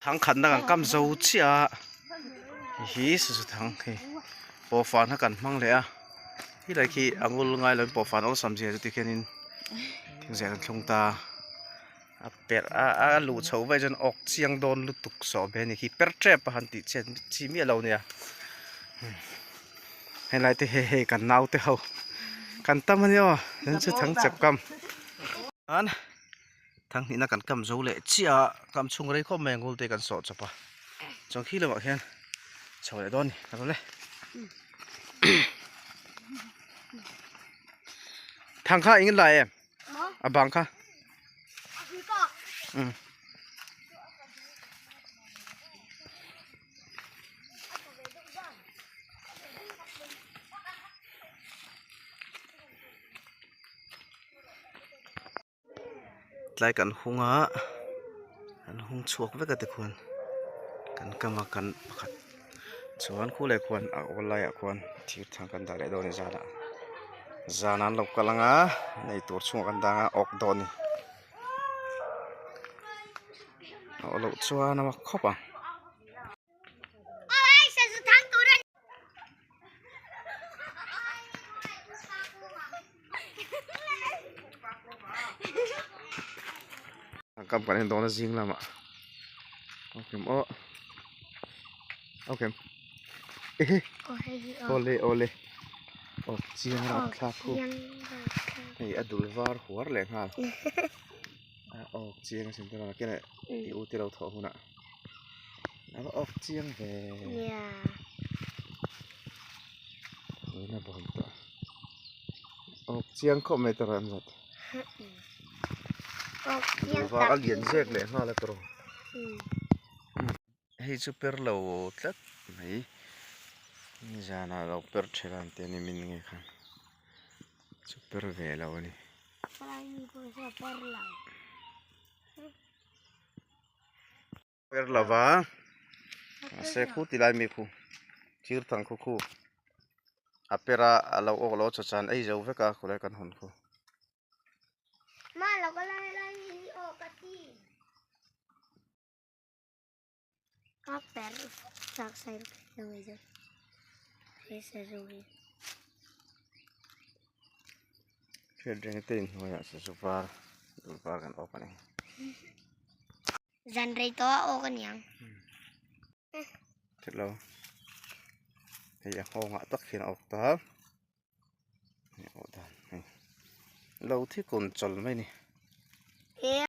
thằng khẩn đang cầm dầu chia hí sự thằng thì bộ phận nó cần mang lẽ khi lại khi anh ngồi ngay lên bộ phận ông sắm gì thì khi nên tiếng rẻ trong taเป็ดลูเฉาไว้จนออกเสียงโดนลุตุกสอบเป็นที่เป็ดแทบปะหันติเช่นชีมีเราเนี่ยให้ไรที่เฮกันนาวเท่ากันตั้มมันเนี่ยนั่นจะทั้งเจ็บกำอันทั้งนี้นักกันกำโจเละเชี่ยกำชุงไรข้อแมงกูเตกันสอดจับปะจังขี้เลยมาเห็นเฉาเลยโดนนี่กันเลยทางข้าอิงไรอ่ะบังข้าไล่กันหงะกันหงชวกไว้กันแต่ควรกันกำมากันขัดชวนคู่เลยควรเอาไล่ควรที่ทางกันได้โดนจาระจานั้นเรากำลังในตัวช่วงกันดังออกโดนเอาเราชัวน้ำมาครบกำกันเห็นโดนจริงแล้วมั้งโอเคโอเคโอเล่ออกเจียงรักคลาคู่ให้อดุลวาร์หัวแหลงฮะออกเจียงสิ่งที่เราแค่ไหนอยู่ที่เราถอดหุ่นอ่ะแล้วออกเจียงเว้ยนี่น่าบ่นตัวออกเจียงก็ไม่ตระหนักดูว่าก็เลียนเชือกเลยฮะแล้วตัวให้ซูเปอร์เราตัดไหมนี่จานะเราเปิดเชลันเตนี่มินไงครับซูเปอร์เวลเรานี่เปิดเราวะเสกคู่ที่ไล่มีคู่ชีร์ทั้งคู่อาเปร่าเราโอ้เราจะจันไอ้เจ้าเวก้าคู่ไล่กันหุ่นคู่มาเราก็ไล่ออกกันที่ก็แปะจากใส่ยังไงจ๊ะใส่รูปเชื่อเรื่องนี้หัวอยากจะสุภาพดูปากันออกไปนี่จันไรตัวออกกันยังเสร็จแล้วเฮียห้องตักเขียนออกตานี่ออกตานี่เราที่คนจนไหมนี่